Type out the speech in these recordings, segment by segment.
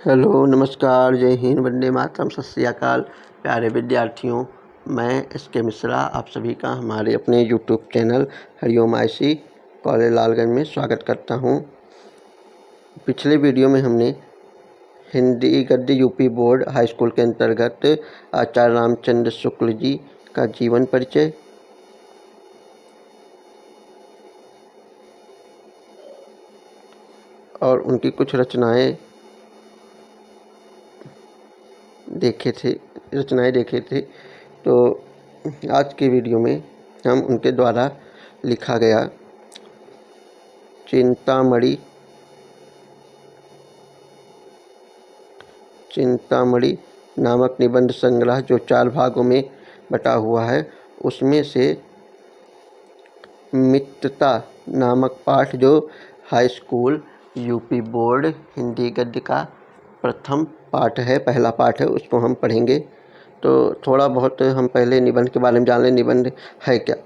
Hello, नमस्कार, जय हिंद, वंदे मातरम, सत श्री अकाल। प्यारे विद्यार्थियों, मैं एस.के. मिश्रा आप सभी का हमारे अपने YouTube channel Hariom IC college Lalganj में स्वागत करता हूं। पिछले वीडियो में हमने हिंदी गद्य यूपी बोर्ड हाई स्कूल के अंतर्गत आचार्य रामचंद्र शुक्ल जी का जीवन परिचय और उनकी कुछ रचनाएं देखे थे। तो आज के वीडियो में हम उनके द्वारा लिखा गया चिंतामणि नामक निबंध संग्रह जो 4 भागों में बटा हुआ है, उसमें से मित्रता नामक पाठ जो high school UP board Hindi गद्य का पहला पाठ है, उसको हम पढ़ेंगे। तो थोड़ा बहुत हम पहले निबंध के बारे में जान लें। निबंध है क्या?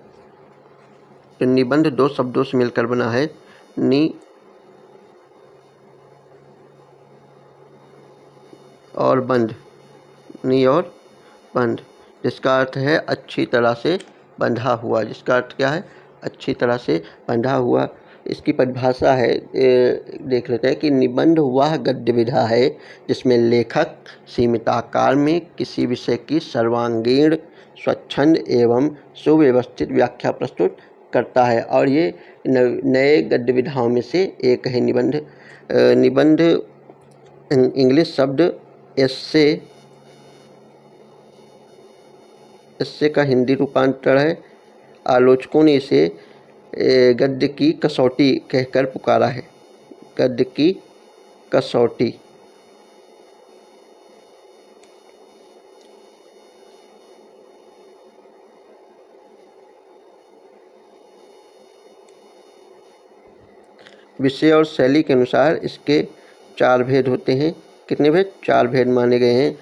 तो निबंध 2 शब्दों से मिलकर बना है, नि और बंध, जिसका अर्थ है अच्छी तरह से बंधा हुआ। जिसका अर्थ क्या है? अच्छी तरह से बंधा हुआ। इसकी परिभाषा है, देख लेते हैं कि निबंध वह गद्य विधा है जिसमें लेखक सीमित आकार में किसी विषय की सर्वांगीण, स्वच्छंद एवं सुव्यवस्थित व्याख्या प्रस्तुत करता है। और ये नए गद्य विधाओं में से एक है निबंध। निबंध इंग्लिश शब्द एस्से का हिंदी रूपांतर है। आलोचकों ने इसे गद्य की कसौटी कहकर पुकारा है। गद्य की कसौटी। विषय और शैली के अनुसार इसके 4 भेद होते हैं। कितने भेद? 4 भेद माने गए हैं।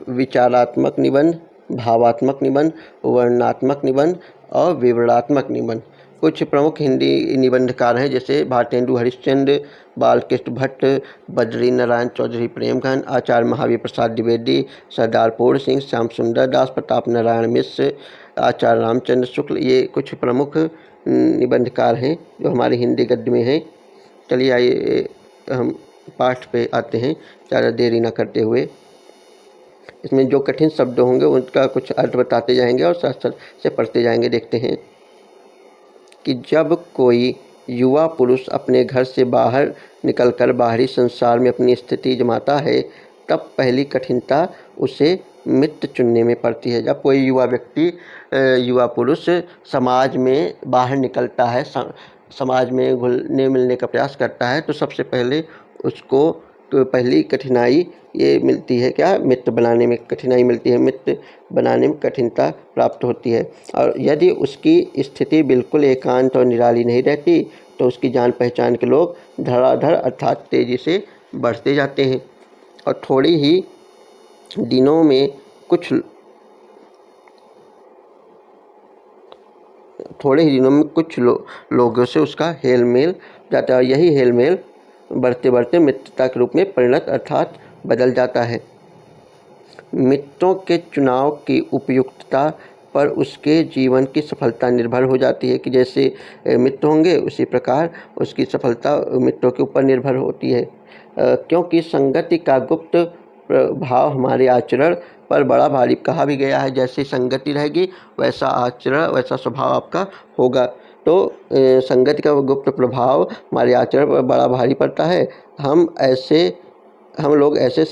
विचारात्मक निबंध, भावात्मक निबंध, वर्णनात्मक निबंध और विवरणात्मक निबंध। कुछ प्रमुख हिंदी निबंधकार हैं, जैसे भारतेंदु हरिश्चंद्र, बालकृष्ण भट्ट, बद्री नारायण चौधरी प्रेमघन, आचार्य महावीर प्रसाद द्विवेदी, सरदार पूर्ण सिंह, श्याम सुंदर दास, प्रताप नारायण मिश्र, आचार्य रामचंद्र शुक्ल। ये कुछ प्रमुख निबंधकार हैं जो हमारे हिंदी गद्य में हैं। चलिए आइए हम पाठ पे आते हैं, ज़्यादा देरी न करते हुए। इसमें जो कठिन शब्द होंगे उनका कुछ अर्थ बताते जाएंगे और साथ साथ से पढ़ते जाएंगे। देखते हैं कि जब कोई युवा पुरुष अपने घर से बाहर निकलकर बाहरी संसार में अपनी स्थिति जमाता है, तब पहली कठिनता उसे मित्र चुनने में पड़ती है। जब कोई युवा पुरुष समाज में बाहर निकलता है, समाज में घुलने मिलने का प्रयास करता है, तो सबसे पहले उसको तो पहली कठिनाई ये मिलती है, क्या? मित्र बनाने में कठिनाई मिलती है। मित्र बनाने में कठिनता प्राप्त होती है। और यदि उसकी स्थिति बिल्कुल एकांत और निराली नहीं रहती, तो उसकी जान पहचान के लोग धड़ाधड़ अर्थात तेज़ी से बढ़ते जाते हैं और थोड़े ही दिनों में कुछ लोगों से उसका हेल मेल जाता है। यही हेल मेल बढ़ते बढ़ते मित्रता के रूप में परिणत अर्थात बदल जाता है। मित्रों के चुनाव की उपयुक्तता पर उसके जीवन की सफलता निर्भर हो जाती है। कि जैसे मित्र होंगे उसी प्रकार उसकी सफलता मित्रों के ऊपर निर्भर होती है। क्योंकि संगति का गुप्त प्रभाव हमारे आचरण पर बड़ा भारी कहा भी गया है। जैसी संगति रहेगी वैसा आचरण, वैसा स्वभाव आपका होगा। तो संगति का गुप्त प्रभाव हमारे आचरण पर बड़ा भारी पड़ता है। हम लोग ऐसे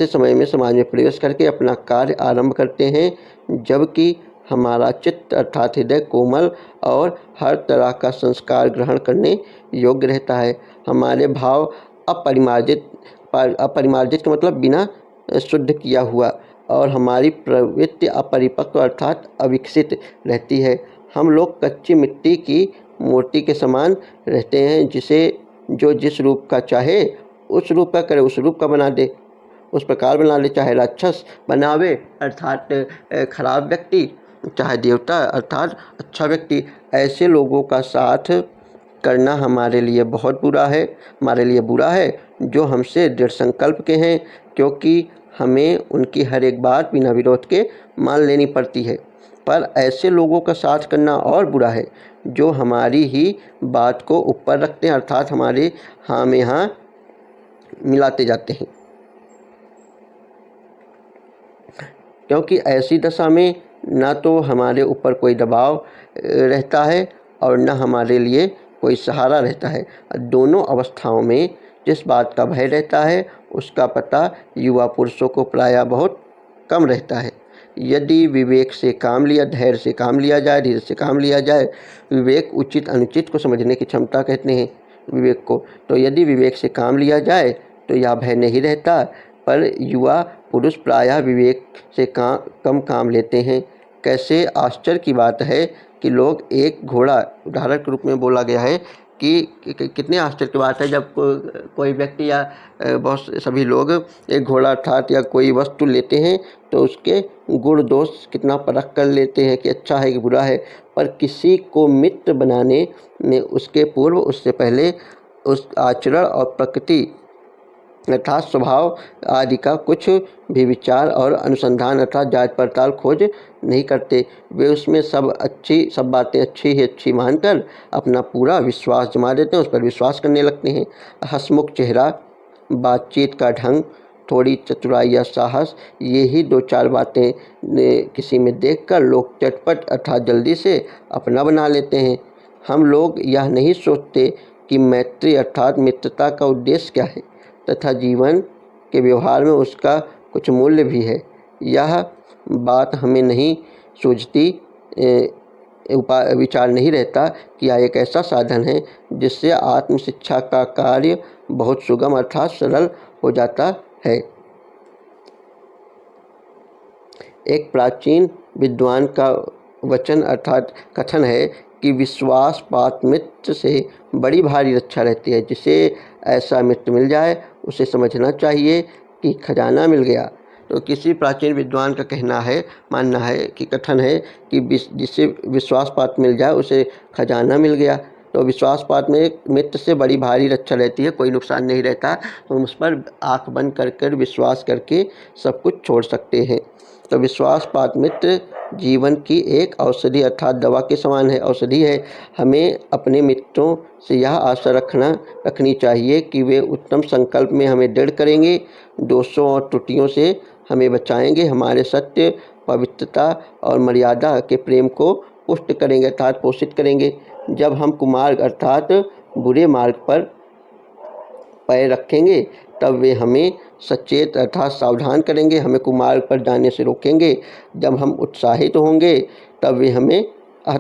समय में समाज में प्रवेश करके अपना कार्य आरंभ करते हैं जबकि हमारा चित्त अर्थात हृदय कोमल और हर तरह का संस्कार ग्रहण करने योग्य रहता है। हमारे भाव अपरिमार्जित का मतलब बिना शुद्ध किया हुआ, और हमारी प्रवृत्ति अपरिपक्व अर्थात अविकसित रहती है। हम लोग कच्ची मिट्टी की मूर्ति के समान रहते हैं, जिस रूप का चाहे उस रूप का करे, उस रूप का बना दे, उस प्रकार बना ले। चाहे राक्षस बनावे अर्थात खराब व्यक्ति, चाहे देवता अर्थात अच्छा व्यक्ति। ऐसे लोगों का साथ करना हमारे लिए बहुत बुरा है, हमारे लिए बुरा है जो हमसे दृढ़ संकल्प के हैं, क्योंकि हमें उनकी हर एक बात बिना विरोध के मान लेनी पड़ती है। पर ऐसे लोगों का साथ करना और बुरा है जो हमारी ही बात को ऊपर रखते हैं, अर्थात हमारे हाँ में हाँ मिलाते जाते हैं। क्योंकि ऐसी दशा में ना तो हमारे ऊपर कोई दबाव रहता है और न हमारे लिए कोई सहारा रहता है। दोनों अवस्थाओं में जिस बात का भय रहता है उसका पता युवा पुरुषों को प्रायः बहुत कम रहता है। यदि विवेक से काम लिया, धैर्य से काम लिया जाए, धीरे से काम लिया जाए, विवेक उचित अनुचित को समझने की क्षमता कहते हैं विवेक को, तो यदि विवेक से काम लिया जाए तो यह भय नहीं रहता। पर युवा पुरुष प्रायः विवेक से कम काम लेते हैं। कैसे आश्चर्य की बात है कि लोग एक घोड़ा, उदाहरण के रूप में बोला गया है कि कितने आश्चर्य की बात है जब कोई व्यक्ति या बहुत सभी लोग एक घोड़ा अर्थात या कोई वस्तु लेते हैं तो उसके गुण दोष कितना परख कर लेते हैं कि अच्छा है कि बुरा है। पर किसी को मित्र बनाने में उसके पूर्व, उससे पहले उस आचरण और प्रकृति अर्थात स्वभाव आदि का कुछ भी विचार और अनुसंधान अर्थात जांच पड़ताल खोज नहीं करते। वे उसमें सब बातें अच्छी ही अच्छी मानकर अपना पूरा विश्वास जमा देते हैं, उस पर विश्वास करने लगते हैं। हंसमुख चेहरा, बातचीत का ढंग, थोड़ी चतुराई या साहस, ये ही दो चार बातें किसी में देखकर लोग चटपट अर्थात जल्दी से अपना बना लेते हैं। हम लोग यह नहीं सोचते कि मैत्री अर्थात मित्रता का उद्देश्य क्या है तथा जीवन के व्यवहार में उसका कुछ मूल्य भी है। यह बात हमें नहीं सूझती, विचार नहीं रहता कि यह एक ऐसा साधन है जिससे आत्मशिक्षा का कार्य बहुत सुगम अर्थात सरल हो जाता है। एक प्राचीन विद्वान का वचन अर्थात कथन है कि विश्वासपात मित्र से बड़ी भारी रक्षा रहती है। जिसे ऐसा मित्र मिल जाए उसे समझना चाहिए कि खजाना मिल गया। तो किसी प्राचीन विद्वान का कहना है, मानना है कि कथन है कि जिसे विश्वासपात मिल जाए उसे खजाना मिल गया। तो विश्वासपात में मित्र से बड़ी भारी रक्षा रहती है, कोई नुकसान नहीं रहता, तो हम उस पर आँख बंद कर विश्वास करके सब कुछ छोड़ सकते हैं। तो विश्वासपात मित्र जीवन की एक औषधि अर्थात दवा के समान है, औषधि है। हमें अपने मित्रों से यह आशा रखनी चाहिए कि वे उत्तम संकल्प में हमें दृढ़ करेंगे, दोषों और त्रुटियों से हमें बचाएंगे, हमारे सत्य, पवित्रता और मर्यादा के प्रेम को पुष्ट करेंगे अर्थात पोषित करेंगे। जब हम कुमार्ग अर्थात बुरे मार्ग पर पैर रखेंगे तब वे हमें सचेत अर्थात सावधान करेंगे, हमें कुमार्ग पर जाने से रोकेंगे। जब हम उत्साहित होंगे तब वे हमें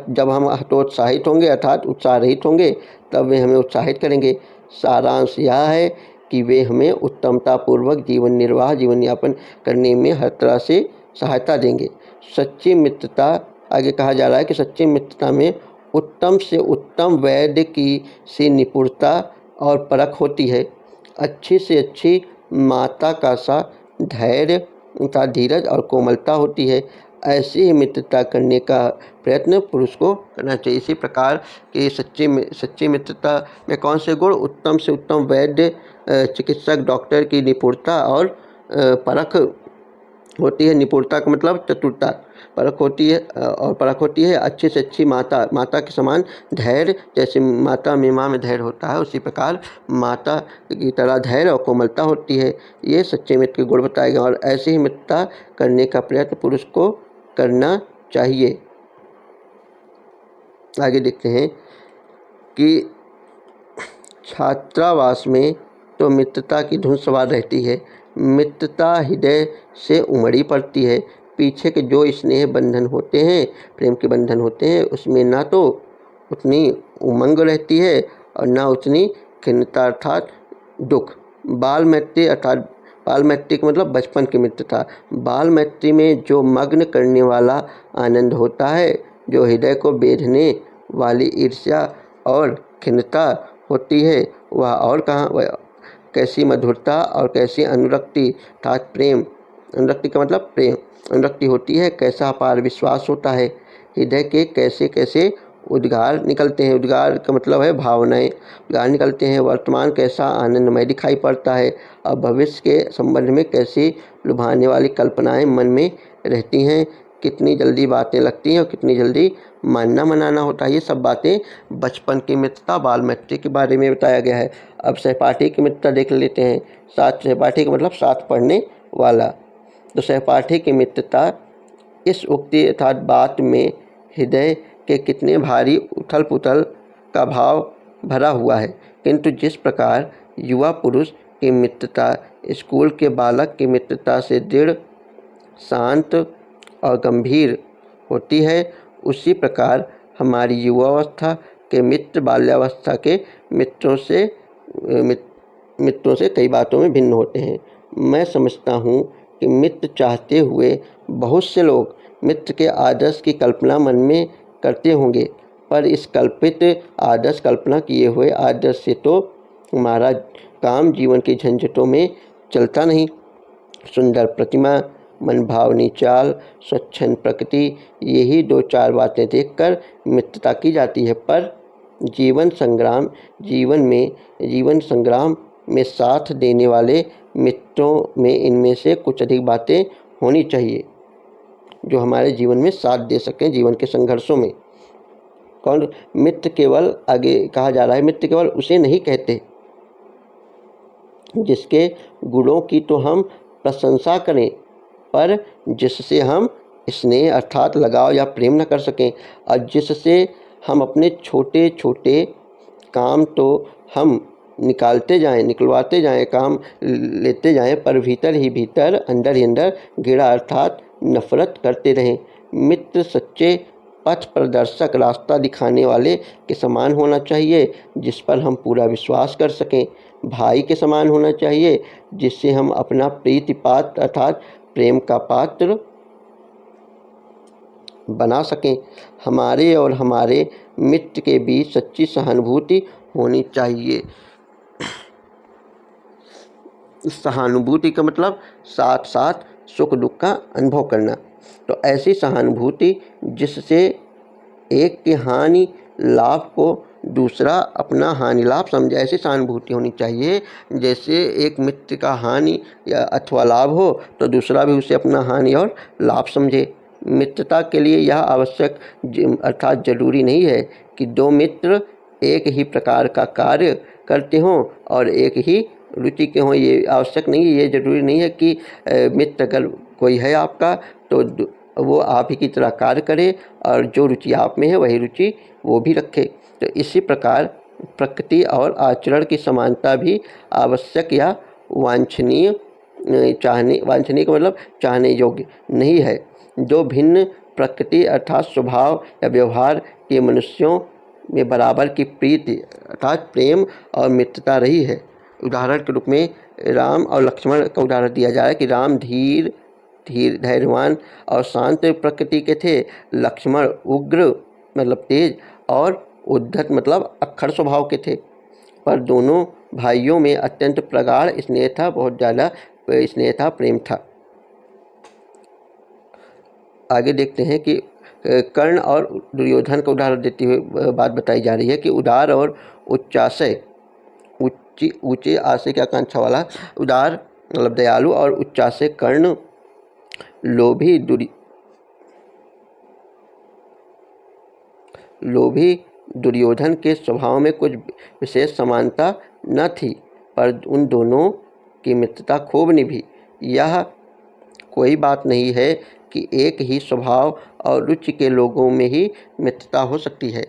जब हम हतोत्साहित होंगे अर्थात उत्साह रहित होंगे तब वे हमें उत्साहित करेंगे। सारांश यह है कि वे हमें उत्तमतापूर्वक जीवन यापन करने में हर तरह से सहायता देंगे। सच्ची मित्रता, आगे कहा जा रहा है कि सच्ची मित्रता में उत्तम से उत्तम वैद्य की सी निपुणता और परख होती है, अच्छी से अच्छी माता का सा धैर्य तथा धीरज और कोमलता होती है। ऐसी ही मित्रता करने का प्रयत्न पुरुष को करना चाहिए। इसी प्रकार की सच्ची मित्रता में कौन से गुण? उत्तम से उत्तम वैद्य, चिकित्सक, डॉक्टर की निपुणता और परख होती है। निपुणता का मतलब चतुरता, परख होती है और परख होती है। अच्छी से अच्छी माता के समान धैर्य, जैसे माता में माँ में धैर्य होता है उसी प्रकार माता की तरह धैर्य और कोमलता होती है। ये सच्चे मित्र के गुण बताए गए और ऐसी ही मित्रता करने का प्रयत्न पुरुष को करना चाहिए। आगे देखते हैं कि छात्रावास में तो मित्रता की धुन सवार रहती है। मित्रता हृदय से उमड़ी पड़ती है। पीछे के जो स्नेह बंधन होते हैं, प्रेम के बंधन होते हैं, उसमें ना तो उतनी उमंग रहती है और ना उतनी खिन्नता अर्थात दुख। बाल मैत्री अर्थात बाल मैत्री का मतलब बचपन की मित्रता। बाल मैत्री में जो मग्न करने वाला आनंद होता है, जो हृदय को बेधने वाली ईर्ष्या और खिन्नता होती है, वह और कहाँ, कैसी मधुरता और कैसी अनुरक्ति अर्थात प्रेम, अनुरक्ति का मतलब प्रेम, अनुरक्ति होती है। कैसा अपार विश्वास होता है, हृदय के कैसे कैसे उद्गार निकलते हैं। उद्गार का मतलब है भावनाएं। उद्गार निकलते हैं। वर्तमान कैसा आनंदमय दिखाई पड़ता है और भविष्य के संबंध में कैसी लुभाने वाली कल्पनाएं मन में रहती हैं। कितनी जल्दी बातें लगती हैं और कितनी जल्दी मानना मनाना होता है। ये सब बातें बचपन की मित्रता, बाल मैत्री के बारे में बताया गया है। अब सहपाठी की मित्रता देख लेते हैं। सहपाठी का मतलब साथ पढ़ने वाला। तो सहपाठी की मित्रता इस उक्ति अर्थात बात में हृदय के कितने भारी उथल पुथल का भाव भरा हुआ है, किंतु जिस प्रकार युवा पुरुष की मित्रता स्कूल के बालक की मित्रता से दृढ़, शांत और गंभीर होती है, उसी प्रकार हमारी युवावस्था के मित्र बाल्यावस्था के मित्रों से कई बातों में भिन्न होते हैं। मैं समझता हूँ कि मित्र चाहते हुए बहुत से लोग मित्र के आदर्श की कल्पना मन में करते होंगे, पर इस कल्पित आदर्श, कल्पना किए हुए आदर्श से तो हमारा काम जीवन की झंझटों में चलता नहीं। सुंदर प्रतिमा, मनभावनी चाल, स्वच्छंद प्रकृति, यही 2-4 बातें देखकर मित्रता की जाती है। पर जीवन संग्राम में साथ देने वाले मित्रों में इनमें से कुछ अधिक बातें होनी चाहिए जो हमारे जीवन में साथ दे सकें जीवन के संघर्षों में। कौन मित्र? केवल आगे कहा जा रहा है, मित्र केवल उसे नहीं कहते जिसके गुणों की तो हम प्रशंसा करें, पर जिससे हम स्नेह अर्थात लगाव या प्रेम न कर सकें, और जिससे हम अपने छोटे छोटे काम तो हम निकलवाते जाएं, काम लेते जाएं, पर भीतर ही भीतर, अंदर ही अंदर घृणा अर्थात नफरत करते रहें। मित्र सच्चे पथ प्रदर्शक, रास्ता दिखाने वाले के समान होना चाहिए जिस पर हम पूरा विश्वास कर सकें। भाई के समान होना चाहिए जिससे हम अपना प्रीति पात्र अर्थात प्रेम का पात्र बना सकें। हमारे और हमारे मित्र के बीच सच्ची सहानुभूति होनी चाहिए। सहानुभूति का मतलब साथ साथ सुख दुख का अनुभव करना। तो ऐसी सहानुभूति जिससे एक के हानि लाभ को दूसरा अपना हानि लाभ समझे, ऐसी सहानुभूति होनी चाहिए। जैसे एक मित्र का हानि या अथवा लाभ हो तो दूसरा भी उसे अपना हानि और लाभ समझे। मित्रता के लिए यह आवश्यक अर्थात जरूरी नहीं है कि 2 मित्र एक ही प्रकार का कार्य करते हों और एक ही रुचि के हों। ये आवश्यक नहीं है, ये जरूरी नहीं है कि मित्र अगर कोई है आपका तो वो आप ही की तरह कार्य करे और जो रुचि आप में है वही रुचि वो भी रखे। तो इसी प्रकार प्रकृति और आचरण की समानता भी आवश्यक या वांछनीय का मतलब चाहने योग्य नहीं है। जो भिन्न प्रकृति अर्थात स्वभाव या व्यवहार के मनुष्यों में बराबर की प्रीति अर्थात प्रेम और मित्रता रही है। उदाहरण के रूप में राम और लक्ष्मण का उदाहरण दिया जा रहा है कि राम धीर धैर्यवान और शांत प्रकृति के थे। लक्ष्मण उग्र मतलब तेज और उद्धत मतलब अक्खड़ स्वभाव के थे। पर दोनों भाइयों में अत्यंत प्रगाढ़ स्नेह था, बहुत ज़्यादा स्नेह था, प्रेम था। आगे देखते हैं कि कर्ण और दुर्योधन का उदाहरण देते हुए बात बताई जा रही है कि उदार और ऊंचे आशय की आकांक्षा वाला, उदार मतलब दयालु और उच्चाशय कर्ण, लोभी दुर्योधन के स्वभाव में कुछ विशेष समानता न थी, पर उन दोनों की मित्रता खूब निभी। यह कोई बात नहीं है कि एक ही स्वभाव और रुचि के लोगों में ही मित्रता हो सकती है।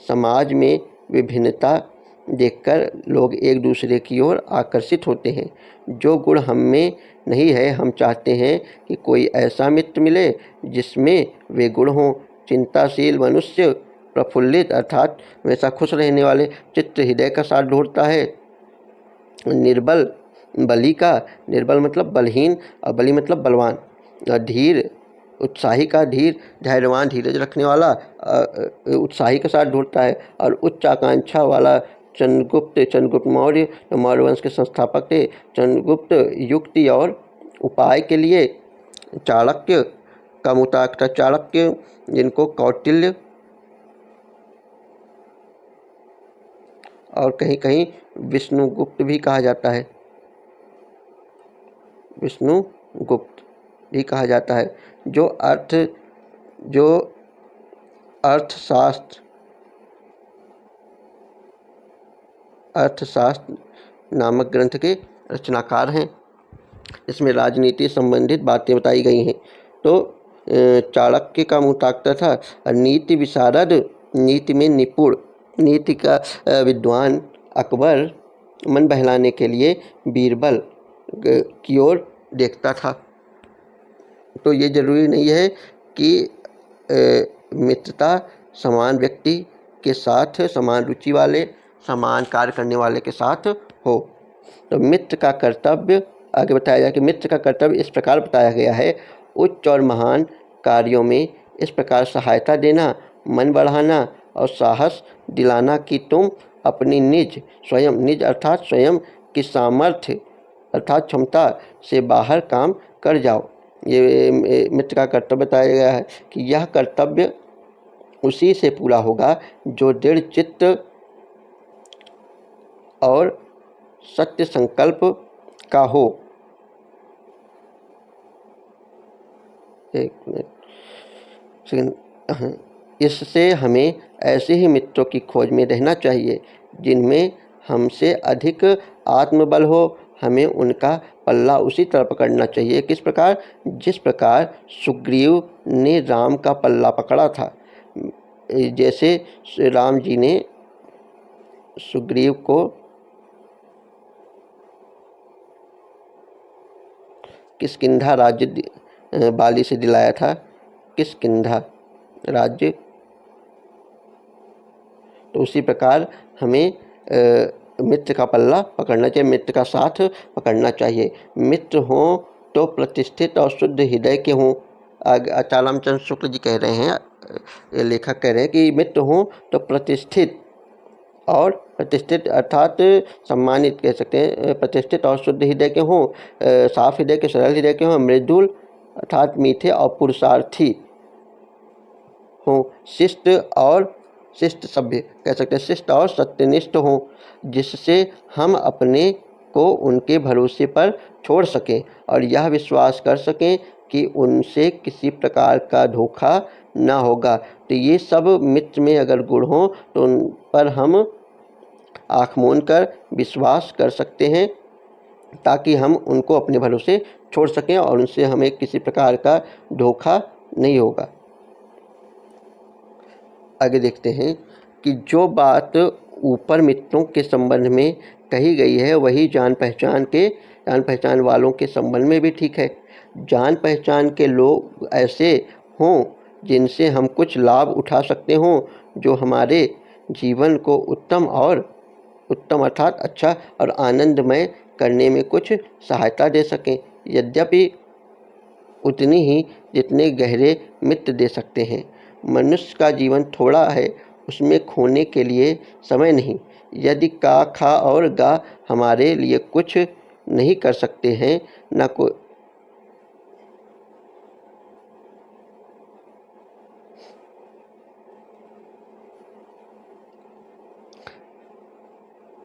समाज में विभिन्नता देखकर लोग एक दूसरे की ओर आकर्षित होते हैं। जो गुण हम में नहीं है, हम चाहते हैं कि कोई ऐसा मित्र मिले जिसमें वे गुण हों। चिंताशील मनुष्य प्रफुल्लित अर्थात हमेशा खुश रहने वाले चित्त हृदय का साथ ढूंढता है। निर्बल मतलब बलहीन और बली मतलब बलवान। धीर उत्साही का धीर, धैर्यवान धीरज रखने वाला उत्साही का साथ ढूंढता है। और उच्च आकांक्षा वाला चंद्रगुप्त मौर्य मौर्य वंश के संस्थापक थे। चंद्रगुप्त युक्ति और उपाय के लिए चाणक्य का मुताबिक चाणक्य, जिनको कौटिल्य और कहीं कहीं विष्णुगुप्त भी कहा जाता है, विष्णुगुप्त भी कहा जाता है, जो अर्थशास्त्र नामक ग्रंथ के रचनाकार हैं। इसमें राजनीति संबंधित बातें बताई गई हैं। तो चाणक्य का मुँह ताकता था, नीति विशारद, नीति में निपुण, नीति का विद्वान अकबर मन बहलाने के लिए बीरबल की ओर देखता था। तो ये जरूरी नहीं है कि मित्रता समान व्यक्ति के साथ, समान रुचि वाले, समान कार्य करने वाले के साथ हो। तो मित्र का कर्तव्य आगे बताया गया कि मित्र का कर्तव्य इस प्रकार बताया गया है, उच्च और महान कार्यों में इस प्रकार सहायता देना, मन बढ़ाना और साहस दिलाना कि तुम अपनी निज अर्थात स्वयं की सामर्थ्य अर्थात क्षमता से बाहर काम कर जाओ। ये मित्र का कर्तव्य बताया गया है कि यह कर्तव्य उसी से पूरा होगा जो दृढ़ चित्त और सत्य संकल्प का हो। एक मिनट, इससे हमें ऐसे ही मित्रों की खोज में रहना चाहिए जिनमें हमसे अधिक आत्मबल हो। हमें उनका पल्ला उसी तरह पकड़ना चाहिए किस प्रकार, जिस प्रकार सुग्रीव ने राम का पल्ला पकड़ा था। जैसे राम जी ने सुग्रीव को किष्किंधा राज्य बाली से दिलाया था, किष्किंधा राज्य। तो उसी प्रकार हमें मित्र का पल्ला पकड़ना चाहिए, मित्र का साथ पकड़ना चाहिए। मित्र हों तो प्रतिष्ठित और शुद्ध हृदय के हों। चालमचंद शुक्ल जी कह रहे हैं, लेखक कह रहे हैं कि मित्र हों तो प्रतिष्ठित अर्थात सम्मानित कह सकते हैं, प्रतिष्ठित और शुद्ध हृदय के हों, साफ हृदय के, सरल हृदय के हों, मृदुल अर्थात मीठे और पुरुषार्थी हों, शिष्ट सभ्य कह सकते हैं, शिष्ट और सत्यनिष्ठ हों, जिससे हम अपने को उनके भरोसे पर छोड़ सकें और यह विश्वास कर सकें कि उनसे किसी प्रकार का धोखा ना होगा। तो ये सब मित्र में अगर गुण हों तो उन पर हम आँख मूंद कर विश्वास कर सकते हैं ताकि हम उनको अपने भरोसे छोड़ सकें और उनसे हमें किसी प्रकार का धोखा नहीं होगा। आगे देखते हैं कि जो बात ऊपर मित्रों के संबंध में कही गई है वही जान पहचान वालों के संबंध में भी ठीक है। जान पहचान के लोग ऐसे हों जिनसे हम कुछ लाभ उठा सकते हों, जो हमारे जीवन को उत्तम अर्थात अच्छा और आनंदमय करने में कुछ सहायता दे सकें, यद्यपि उतनी ही जितने गहरे मित्र दे सकते हैं। मनुष्य का जीवन थोड़ा है, उसमें खोने के लिए समय नहीं। यदि का, खा और गा हमारे लिए कुछ नहीं कर सकते हैं, ना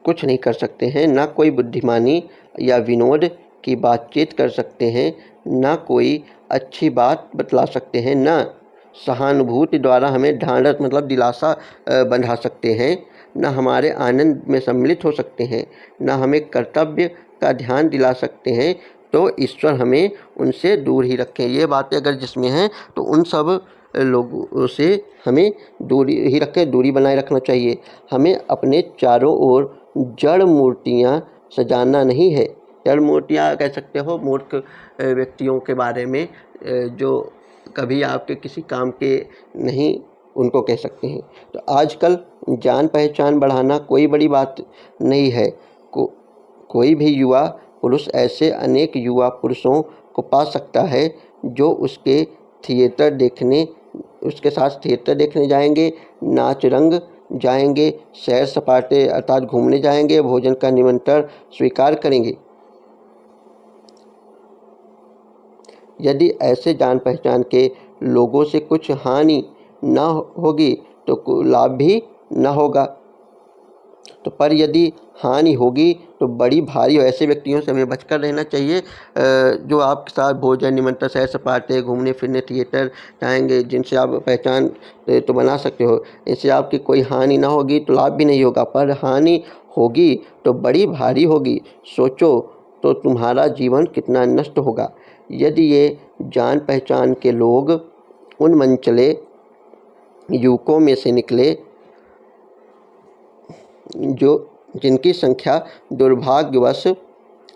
कुछ नहीं कर सकते हैं, ना कोई बुद्धिमानी या विनोद की बातचीत कर सकते हैं, ना कोई अच्छी बात बतला सकते हैं, ना सहानुभूति द्वारा हमें ढांढस मतलब दिलासा बंधा सकते हैं, ना हमारे आनंद में सम्मिलित हो सकते हैं, ना हमें कर्तव्य का ध्यान दिला सकते हैं। तो ईश्वर हमें उनसे दूर ही रखें। ये बातें अगर जिसमें हैं तो उन सब लोगों से हमें दूरी ही रखें, दूरी बनाए रखना चाहिए। हमें अपने चारों ओर जड़ मूर्तियाँ सजाना नहीं है। जड़ मूर्तियाँ कह सकते हो मूर्ख व्यक्तियों के बारे में, जो कभी आपके किसी काम के नहीं, उनको कह सकते हैं। तो आजकल जान पहचान बढ़ाना कोई बड़ी बात नहीं है। कोई भी युवा पुरुष ऐसे अनेक युवा पुरुषों को पा सकता है जो उसके साथ थिएटर देखने जाएंगे, नाच रंग जाएंगे, सैर सपाटे अर्थात घूमने जाएंगे, भोजन का निमंत्रण स्वीकार करेंगे। यदि ऐसे जान पहचान के लोगों से कुछ हानि न होगी तो लाभ भी न होगा। तो पर यदि हानि होगी तो बड़ी भारी हो। ऐसे व्यक्तियों से हमें बचकर रहना चाहिए जो आपके साथ भोजन, निमंत्रण, सैर सपाटे, घूमने फिरने, थिएटर जाएंगे, जिनसे आप पहचान तो बना सकते हो। इससे आपकी कोई हानि ना होगी तो लाभ भी नहीं होगा, पर हानि होगी तो बड़ी भारी होगी। सोचो तो तुम्हारा जीवन कितना नष्ट होगा। यदि ये जान पहचान के लोग उन मनचले युवकों में से निकले जो जिनकी संख्या दुर्भाग्यवश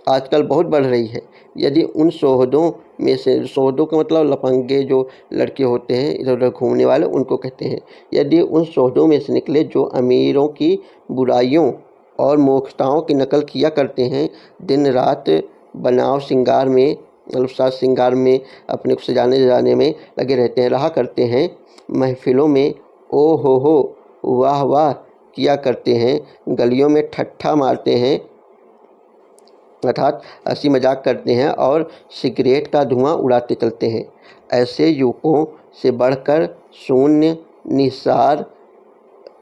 आजकल बहुत बढ़ रही है, यदि उन शोहदों में से, शोहदों का मतलब लफंगे जो लड़के होते हैं इधर उधर घूमने वाले, उनको कहते हैं, यदि उन शोहदों में से निकले जो अमीरों की बुराइयों और मूर्खताओं की नकल किया करते हैं, दिन रात बनाव श्रृंगार में, मतलब साज श्रृंगार में अपने को सजाने में लगे रहते हैं, रहा करते हैं, महफिलों में ओ हो वाह वाह किया करते हैं, गलियों में ठट्ठा मारते हैं अर्थात हंसी मजाक करते हैं और सिगरेट का धुआं उड़ाते चलते हैं। ऐसे युवकों से बढ़कर शून्य, निस्सार,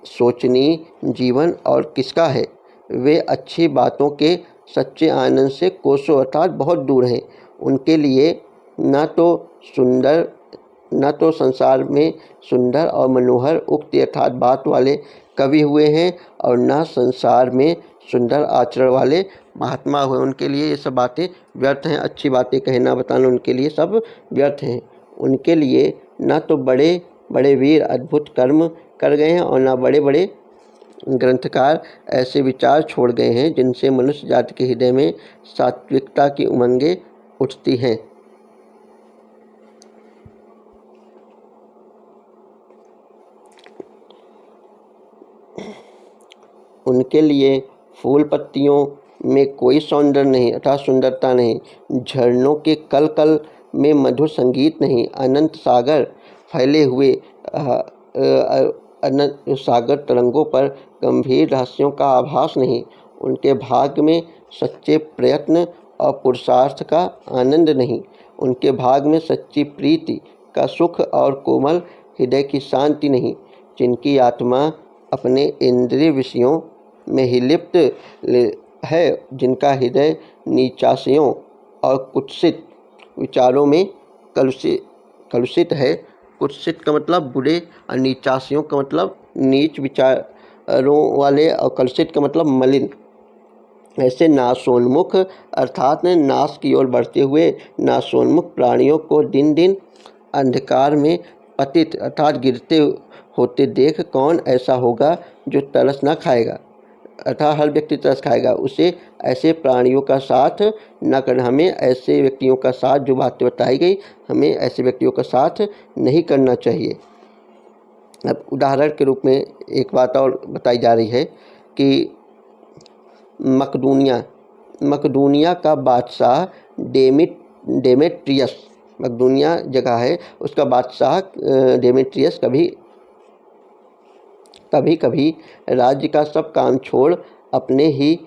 शोचनीय जीवन और किसका है। वे अच्छी बातों के सच्चे आनंद से कोसों अर्थात बहुत दूर हैं। उनके लिए न तो संसार में सुंदर और मनोहर उक्ति अर्थात बात वाले कवि हुए हैं और न संसार में सुंदर आचरण वाले महात्मा हुए। उनके लिए ये सब बातें व्यर्थ हैं। अच्छी बातें कहना बताना उनके लिए सब व्यर्थ हैं। उनके लिए न तो बड़े बड़े वीर अद्भुत कर्म कर गए हैं और न बड़े बड़े ग्रंथकार ऐसे विचार छोड़ गए हैं जिनसे मनुष्य जाति के हृदय में सात्विकता की उमंगें उठती हैं। उनके लिए फूल पत्तियों में कोई सौंदर्य नहीं अर्थात सुंदरता नहीं, झरनों के कल कल में मधुर संगीत नहीं, अनंत सागर फैले हुए अनंत सागर तरंगों पर गंभीर रहस्यों का आभास नहीं। उनके भाग्य में सच्चे प्रयत्न और पुरुषार्थ का आनंद नहीं। उनके भाग्य में सच्ची प्रीति का सुख और कोमल हृदय की शांति नहीं। जिनकी आत्मा अपने इंद्रिय विषयों में ही लिप्त है, जिनका हृदय नीचाशयों और कुत्सित विचारों में कलुषित है। कुत्सित का मतलब बुरे और नीचाशयों का मतलब नीच विचारों वाले और कलुषित का मतलब मलिन। ऐसे नाशोन्मुख अर्थात नाश की ओर बढ़ते हुए नाशोन्मुख प्राणियों को दिन दिन अंधकार में पतित अर्थात गिरते होते देख कौन ऐसा होगा जो तरस न खाएगा अर्थात हर व्यक्ति तरस खाएगा। उसे ऐसे प्राणियों का साथ न करना। हमें ऐसे व्यक्तियों का साथ, जो बातें बताई गई, हमें ऐसे व्यक्तियों का साथ नहीं करना चाहिए। अब उदाहरण के रूप में एक बात और बताई जा रही है कि मकदूनिया का बादशाह डेमेट्रियस, मकदूनिया जगह है, उसका बादशाह डेमेट्रियस कभी कभी राज्य का सब काम छोड़ अपने ही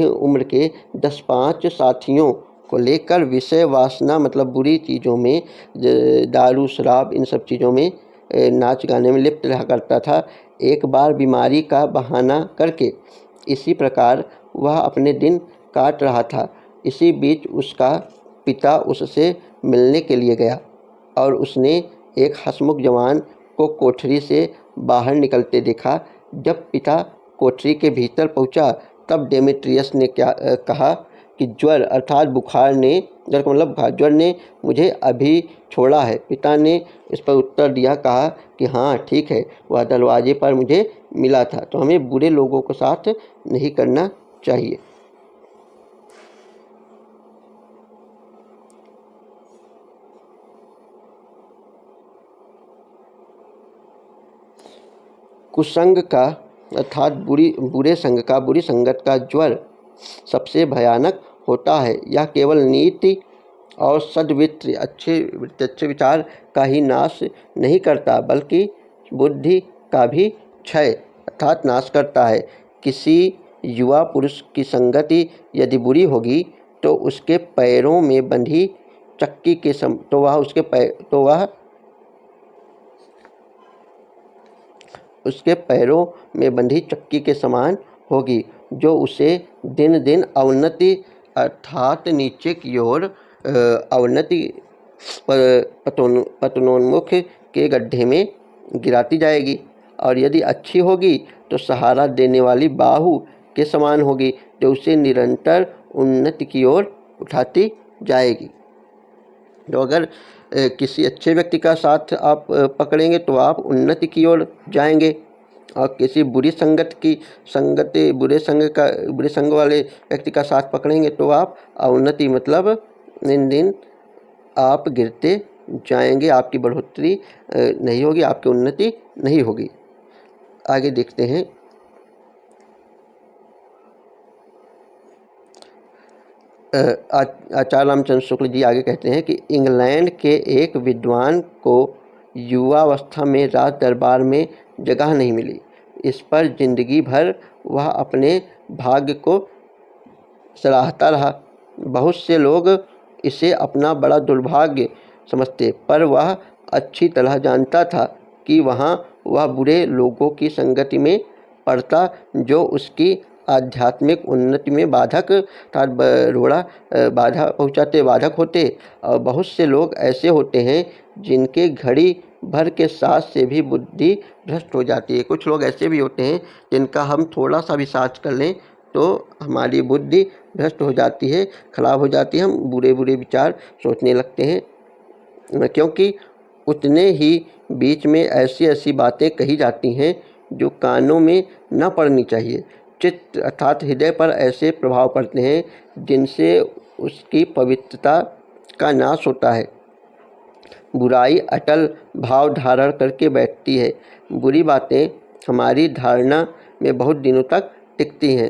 उम्र के 10-5 साथियों को लेकर विषय वासना मतलब बुरी चीज़ों में, दारू शराब इन सब चीज़ों में, नाच गाने में लिप्त रहा करता था। एक बार बीमारी का बहाना करके इसी प्रकार वह अपने दिन काट रहा था। इसी बीच उसका पिता उससे मिलने के लिए गया और उसने एक हंसमुख जवान को कोठरी से बाहर निकलते देखा। जब पिता कोठरी के भीतर पहुंचा तब डेमेट्रियस ने कहा कि ज्वर अर्थात बुखार ने, ज्वर का मतलब बुखार, ज्वर ने मुझे अभी छोड़ा है। पिता ने इस पर उत्तर दिया, कहा कि हाँ ठीक है, वह दरवाजे पर मुझे मिला था। तो हमें बुरे लोगों के साथ नहीं करना चाहिए। कुसंग का अर्थात बुरी संगत का ज्वर सबसे भयानक होता है। यह केवल नीति और सद्वृत्ति अच्छे विचार का ही नाश नहीं करता, बल्कि बुद्धि का भी क्षय अर्थात नाश करता है। किसी युवा पुरुष की संगति यदि बुरी होगी तो उसके पैरों में बंधी चक्की के उसके पैरों में बंधी चक्की के समान होगी, जो उसे दिन दिन अवनति अर्थात नीचे की ओर अवनति पतनोन्मुख के गड्ढे में गिराती जाएगी। और यदि अच्छी होगी तो सहारा देने वाली बाहु के समान होगी, जो उसे निरंतर उन्नति की ओर उठाती जाएगी। तो अगर किसी अच्छे व्यक्ति का साथ आप पकड़ेंगे तो आप उन्नति की ओर जाएंगे, और किसी बुरी बुरे संग वाले व्यक्ति का साथ पकड़ेंगे तो आप अवनति मतलब दिन दिन आप गिरते जाएंगे, आपकी बढ़ोतरी नहीं होगी, आपकी उन्नति नहीं होगी। आगे देखते हैं। आचार्य रामचंद्र शुक्ल जी आगे कहते हैं कि इंग्लैंड के एक विद्वान को युवावस्था में राज दरबार में जगह नहीं मिली। इस पर जिंदगी भर वह अपने भाग्य को सराहता रहा। बहुत से लोग इसे अपना बड़ा दुर्भाग्य समझते, पर वह अच्छी तरह जानता था कि वह बुरे लोगों की संगति में पड़ता, जो उसकी आध्यात्मिक उन्नति में बाधा पहुँचाते, बाधक होते। और बहुत से लोग ऐसे होते हैं जिनके घड़ी भर के साथ से भी बुद्धि भ्रष्ट हो जाती है। कुछ लोग ऐसे भी होते हैं जिनका हम थोड़ा सा भी साथ कर लें तो हमारी बुद्धि भ्रष्ट हो जाती है, खराब हो जाती है, हम बुरे बुरे विचार सोचने लगते हैं, क्योंकि उतने ही बीच में ऐसी ऐसी बातें कही जाती हैं जो कानों में न पड़नी चाहिए। चित्त अर्थात हृदय पर ऐसे प्रभाव पड़ते हैं जिनसे उसकी पवित्रता का नाश होता है। बुराई अटल भाव धारण करके बैठती है। बुरी बातें हमारी धारणा में बहुत दिनों तक टिकती हैं।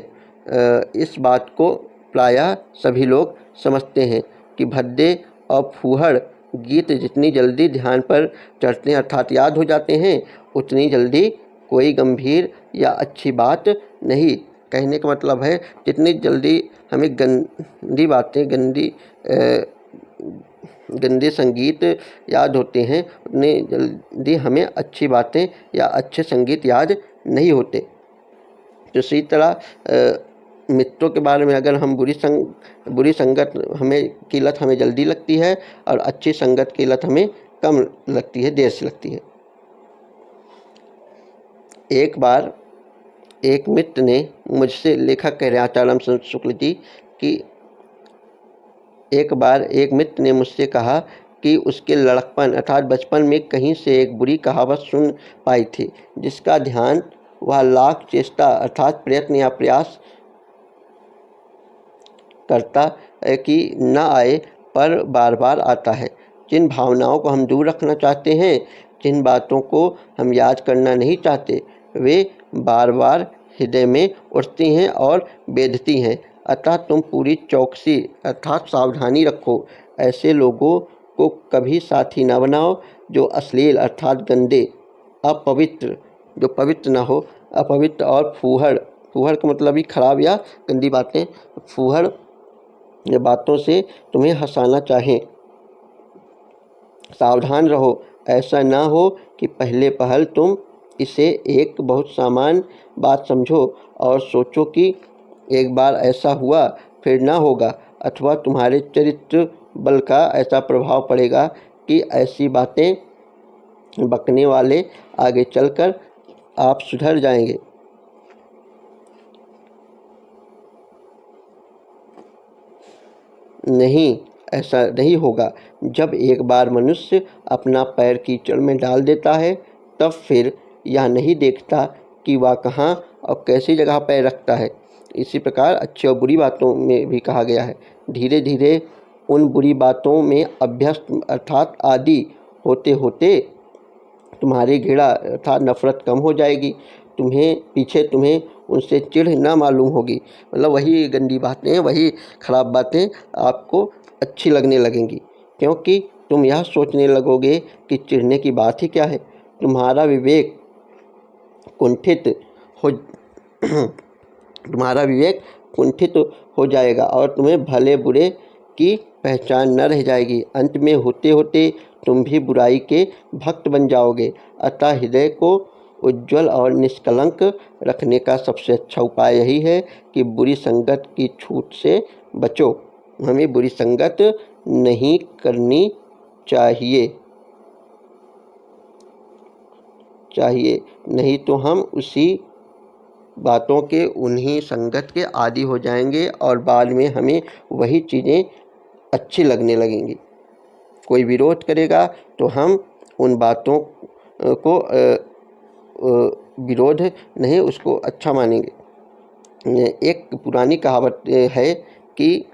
इस बात को प्रायः सभी लोग समझते हैं कि भद्दे और फूहड़ गीत जितनी जल्दी ध्यान पर चढ़ते हैं अर्थात याद हो जाते हैं, उतनी जल्दी कोई गंभीर या अच्छी बात नहीं। कहने का मतलब है जितनी जल्दी हमें गंदी बातें, गंदे संगीत याद होते हैं, उतनी जल्दी हमें अच्छी बातें या अच्छे संगीत याद नहीं होते। तो इसी तरह मित्रों के बारे में अगर हम बुरी संगत की लत हमें जल्दी लगती है और अच्छी संगत की लत हमें कम लगती है, देर से लगती है। एक बार एक मित्र ने मुझसे, लेखक कह रहे हैं आचार्य रामचंद्र शुक्ल जी, कि एक बार एक मित्र ने मुझसे कहा कि उसके लड़कपन अर्थात बचपन में कहीं से एक बुरी कहावत सुन पाई थी, जिसका ध्यान वह लाख चेष्टा अर्थात प्रयत्न या प्रयास करता कि न आए, पर बार बार आता है। जिन भावनाओं को हम दूर रखना चाहते हैं, जिन बातों को हम याद करना नहीं चाहते, वे बार बार हृदय में उठती हैं और बेधती हैं। अतः तुम पूरी चौकसी अर्थात सावधानी रखो। ऐसे लोगों को कभी साथी न बनाओ जो अश्लील अर्थात गंदे, अपवित्र, जो पवित्र ना हो, अपवित्र और फूहड़ का मतलब ही खराब या गंदी बातें, फूहड़ बातों से तुम्हें हंसाना चाहें। सावधान रहो, ऐसा ना हो कि पहले पहल तुम इसे एक बहुत सामान्य बात समझो और सोचो कि एक बार ऐसा हुआ फिर ना होगा, अथवा तुम्हारे चरित्र बल का ऐसा प्रभाव पड़ेगा कि ऐसी बातें बकने वाले आगे चलकर आप सुधर जाएंगे। नहीं, ऐसा नहीं होगा। जब एक बार मनुष्य अपना पैर कीचड़ में डाल देता है, तब फिर यह नहीं देखता कि वह कहाँ और कैसी जगह पैर रखता है। इसी प्रकार अच्छी और बुरी बातों में भी कहा गया है। धीरे धीरे उन बुरी बातों में अभ्यस्त अर्थात आदी होते होते तुम्हारी घृणा अर्थात नफरत कम हो जाएगी। तुम्हें उनसे चिढ़ ना मालूम होगी, मतलब वही गंदी बातें, वही खराब बातें आपको अच्छी लगने लगेंगी, क्योंकि तुम यह सोचने लगोगे कि चिढ़ने की बात ही क्या है। तुम्हारा विवेक कुंठित हो जाएगा और तुम्हें भले बुरे की पहचान न रह जाएगी। अंत में होते होते तुम भी बुराई के भक्त बन जाओगे। अतः हृदय को उज्ज्वल और निष्कलंक रखने का सबसे अच्छा उपाय यही है कि बुरी संगत की छूट से बचो। हमें बुरी संगत नहीं करनी चाहिए नहीं तो हम उसी बातों के, उन्हीं संगत के आदी हो जाएंगे और बाद में हमें वही चीज़ें अच्छी लगने लगेंगी। कोई विरोध करेगा तो हम उन बातों को विरोध नहीं, उसको अच्छा मानेंगे। एक पुरानी कहावत है कि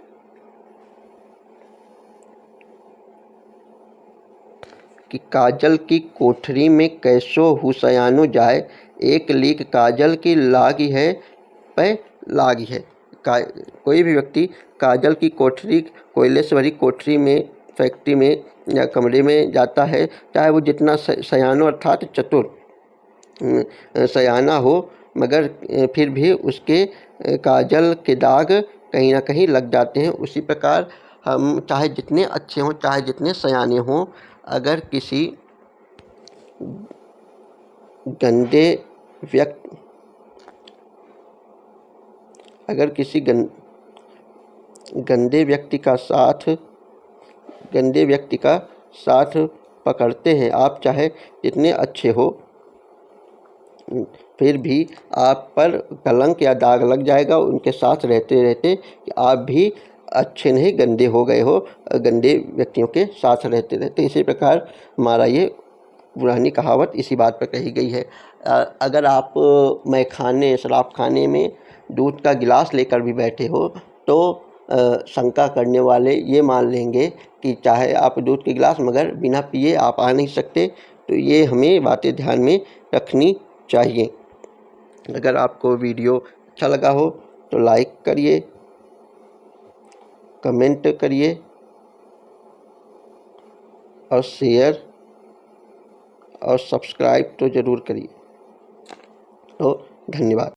काजल की कोठरी में कैसो हुसैनो जाए, एक लीक काजल की लागी है पे लागी है। कोई भी व्यक्ति काजल की कोठरी, कोयले से भरी कोठरी में, फैक्ट्री में या कमरे में जाता है, चाहे वो जितना सयानो अर्थात चतुर सयाना हो, मगर फिर भी उसके काजल के दाग कहीं ना कहीं लग जाते हैं। उसी प्रकार हम चाहे जितने अच्छे हों, चाहे जितने सयाने हों, अगर किसी गंदे व्यक्ति गंदे व्यक्ति का साथ पकड़ते हैं, आप चाहे जितने अच्छे हो, फिर भी आप पर कलंक या दाग लग जाएगा उनके साथ रहते रहते, कि आप भी अच्छे नहीं, गंदे हो गए हो, गंदे व्यक्तियों के साथ रहते रहते। इसी प्रकार हमारा ये पुरानी कहावत इसी बात पर कही गई है। अगर आप शराब खाने में दूध का गिलास लेकर भी बैठे हो तो शंका करने वाले ये मान लेंगे कि चाहे आप दूध के गिलास, मगर बिना पिए आप आ नहीं सकते। तो ये हमें बातें ध्यान में रखनी चाहिए। अगर आपको वीडियो अच्छा लगा हो तो लाइक करिए, कमेंट करिए और शेयर और सब्सक्राइब तो ज़रूर करिए। तो धन्यवाद।